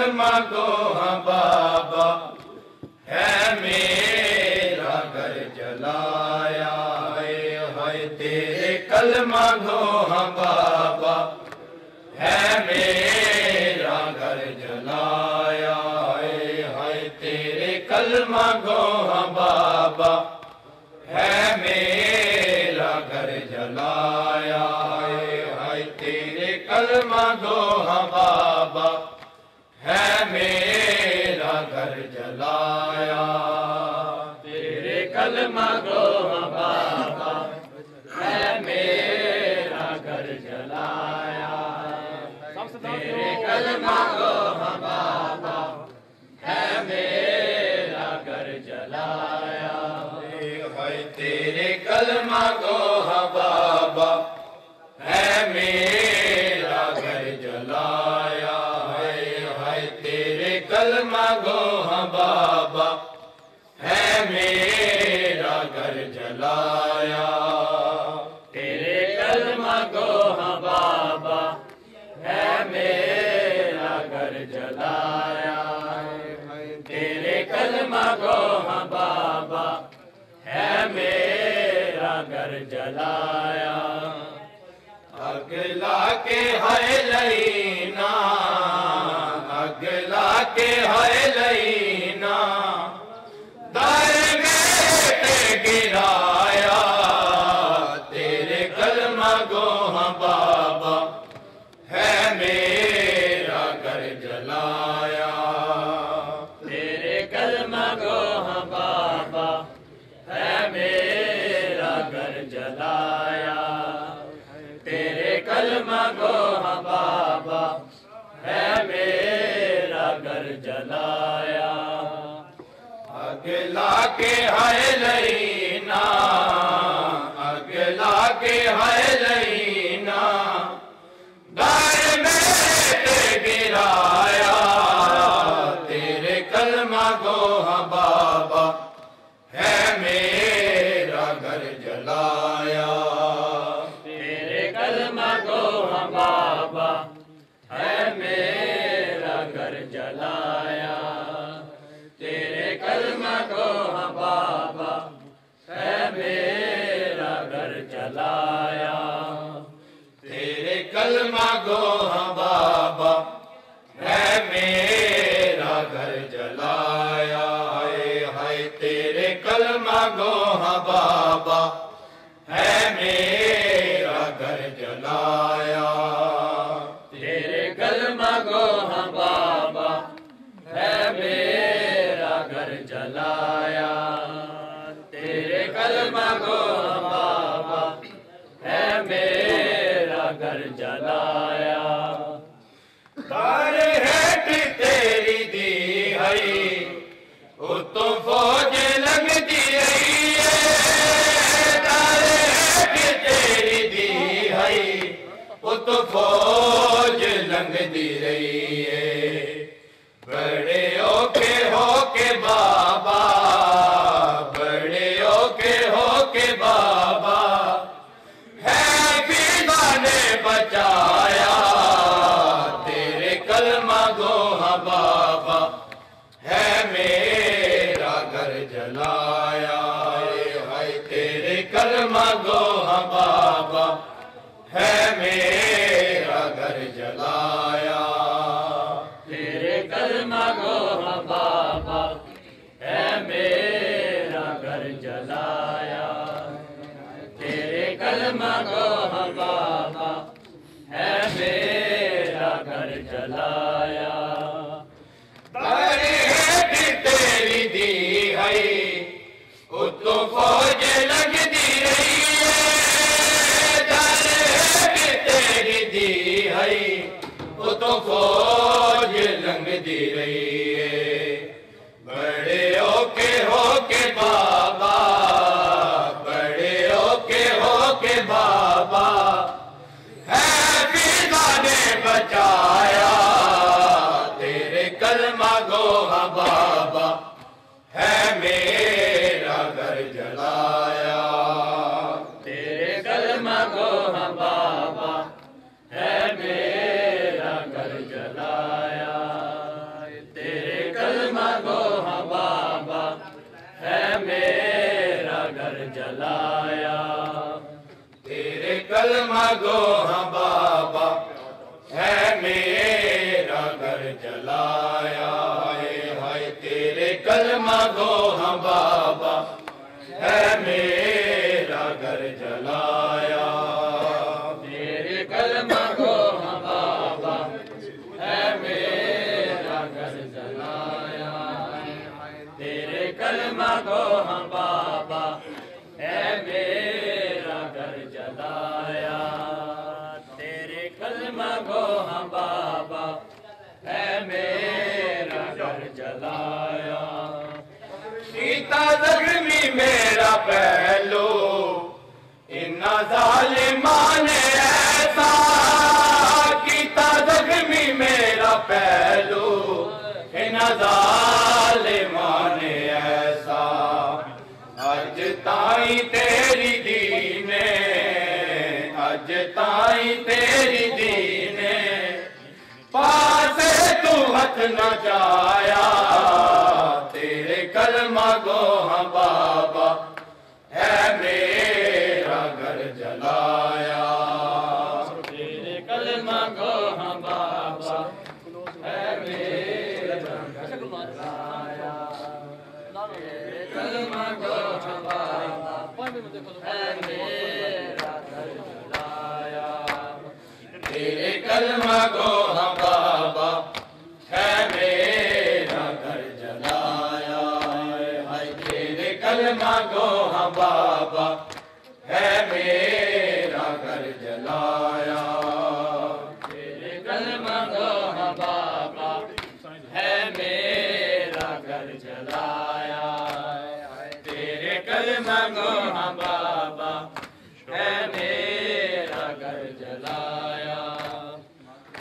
कलमा को हाँ बाबा है मेरा घर जलाया है तेरे कलमा को हाँ बाबा है मेरा घर जलाया है तेरे कलमा को हाँ बाबा है मेरा घर जलाया है तेरे कलमा को हाँ बाबा है मेरा घर जलाया तेरे कलमा को हाँ बाबा है मेरा घर जलाया तेरे कलमा को हाँ बाबा है मेरा घर जलाया है तेरे कलमा को हाँ बाबा है मेरा घर जलाया है तेरे कलमा को हाँ बाबा है मेरा घर जलाया तेरे कलमा को हाँ बाबा है मेरा घर जलाया तेरे कलमा को हाँ बाबा है मेरा घर जलाया अगला के है लईना अगला के है लईना दर में गिराया तेरे कलमा को हाँ बाबा है मेरा घर जलाया तेरे कलमा को हाँ बाबा है मेरा घर जलाया तेरे कलमा को हाँ बाबा है मेरा घर जलाया अगला के है लईना अगला के है लईना दर में गिराया तेरे कलमा को हाँ बाबा है मेरा घर जलाया तेरे कलमा को हाँ बाबा है मेरा घर जलाया तेरे कलमा को हाँ बाबा है मेरा घर जलाया तेरे कलमा को हाँ बाबा है मेरा घर जलाया है तेरे कलमा को हाँ बाबा है मेरा घर जलाया तेरे कलमा को हाँ बाबा है मेरा घर जलाया तेरे कलमा को हाँ बाबा है मेरा घर जलाया तारे हेठ तेरी दी है तो फौज लगती रही है तारे हेठ तेरी दी है तो फौज लगती रही है बड़े होके बाबा बड़े होके बाबा है पीदा ने बचाया तेरे कलमा को हाँ बाबा है मेरा घर जलाया है तेरे कलमा को हाँ बाबा है मेरा घर जलाया तेरे कलमा को हाँ बाबा है मेरा घर जलाया तेरे कलमा को हाँ बाबा है मेरा घर जलाया तारे हेठ तेरी दी है तो फौज लगती रही है तारे हेठ तेरी दी है तो फौज लगती रही है बड़े होके बाबा बड़े होके बाबा है पीदा ने बचाया तेरे कलमा को हाँ बाबा है मेरा घर जलाया तेरे कलमा को हाँ बाबा है मेरा घर जलाया कलमा गो हाँ बाबा है मेरा घर जलाया। हाय तेरे कलमा गो हाँ बाबा है मेरा घर जलाया। तेरे कलमा गो हाँ बाबा है मेरा घर जलाया। तेरे कलमा गो हाँ बाबा है मेरा घर जलाया। तेरे कलमा गो हाँ बाबा है मेरा घर जलाया। सीता जख्मी मेरा पहलू इन्ना जालिमा ने ऐसा कीता। जख्मी मेरा पहलू इन्ना जालिमा ने ऐसा। अज ताई तेरी दीने अज ताई तेरी दीने पासे तू हथ न जाया। तेरे कलमा गो हाँ बाबा है मेरा घर जलाया। तेरे कलमा गो हाँ बाबा है मेरा घर जलाया। तेरे कलमा गो हाँ बाबा है मेरा घर जलाया। तेरे कलमा गो हाँ बाबा है मेरा घर जलाया। हाय तेरे कलमा गो हाँ बाबा है मेरा घर जलाया। तेरे कलमा गो हाँ बाबा है मेरा घर जलाया। तेरे कलमा गो हाँ बाबा है मेरा घर जलाया।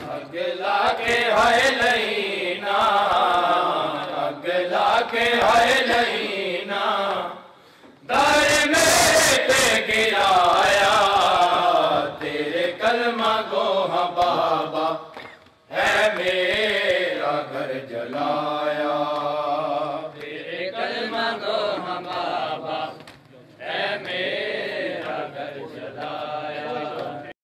अगला के हाय लईना अगला के हाय लईना दर में ते गिराया। तेरे कलमा गो हाँ बाबा है मेरा घर जला।